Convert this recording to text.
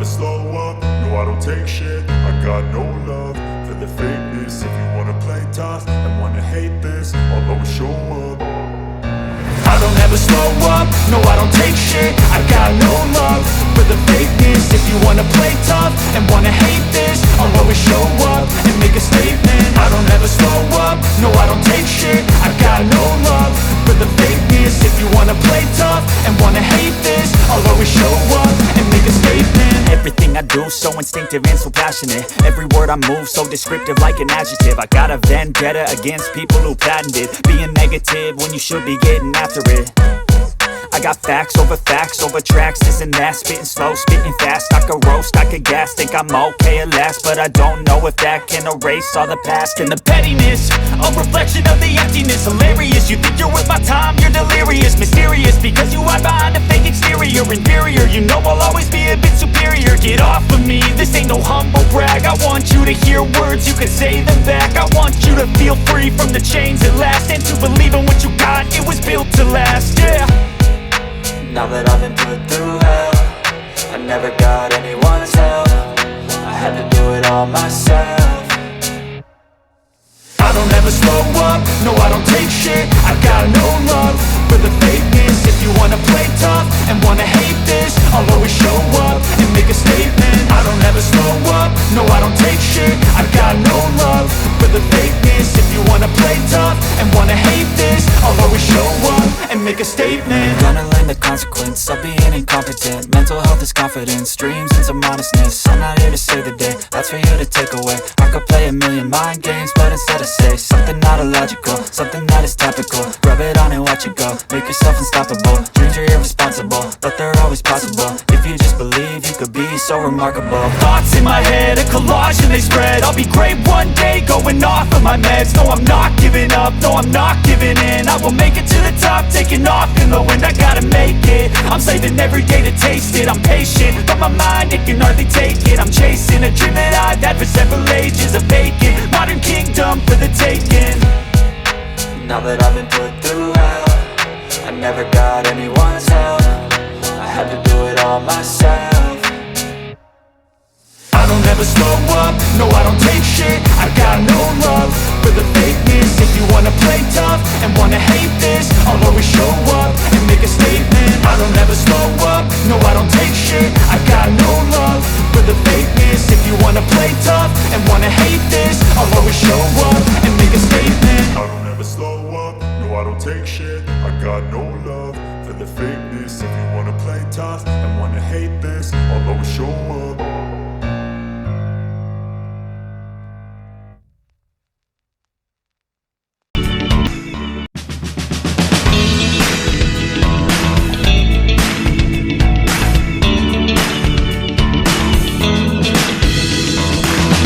slow up, no I don't take shit. I got no love for the fakeness. If you wanna play tough and wanna hate this, I'll always show up. I don't ever slow up, no I don't take shit. I got no love for the fakeness. If you wanna play tough and wanna hate this, I'll always show up and make a statement. I don't ever slow up, no I don't take shit. I got no love for the fakeness. If you wanna play tough and wanna hate this, I'll always show up and make a statement. Everything I do so instinctive and so passionate. Every word I move so descriptive like an adjective. I got a vendetta against people who patented being negative when you should be getting after it. I got facts over tracks, this and that. Spitting slow, spitting fast, I could roast, I could gas. Think I'm okay at last, but I don't know if that can erase all the past. And the pettiness, a reflection of the emptiness. Hilarious, you think you're worth my time, you're delirious. Mysterious, because you hide behind a fake exterior. Inferior, you know I'll always be a bit superior. Get off of me, this ain't no humble brag. I want you to hear words, you can say them back. I want you to feel free from the chains at last, and to believe in what you got, it was built to last, yeah. Now that I've been put through hell, I never got anyone's help. I had to do it all myself. I don't ever slow up, no I don't take shit. I got no love for the fakeness. If you wanna play tough and wanna hate this, I'll always show up and make a statement. I don't ever slow up, no I don't take shit. I got no love for the fakeness. If you wanna play tough and wanna hate this, I'll always show up and make a statement. Gonna learn the consequence of being incompetent. Mental health is confidence, dreams and some honestness. I'm not here to save the day, that's for you to take away. I could play a million mind games, but instead I say something not illogical, something that is topical. Rub it on and watch it go, make yourself unstoppable. Dreams are irresponsible, but they're always possible. If you just believe, you could be so remarkable. Thoughts in my head, a collage and they spread. I'll be great one day, going off of my meds. No, I'm not giving up, no, I'm not giving in. I will make it to the top, taking off in the wind. I gotta make it, I'm saving every day to taste it. I'm patient, but my mind, it can hardly take it. I'm chasing a dream that I've had for several ages. A vacant, modern kingdom for the taking. Now that I've been put through hell, I never got anyone's help. I had to do it all myself. I don't ever slow up, no I don't take shit. I got no love for the fakeness. If you wanna play tough and wanna hate this, I'll always show up and make a statement. I don't ever slow up, no I don't take shit. I got no love for the fakeness. If you wanna play tough and wanna hate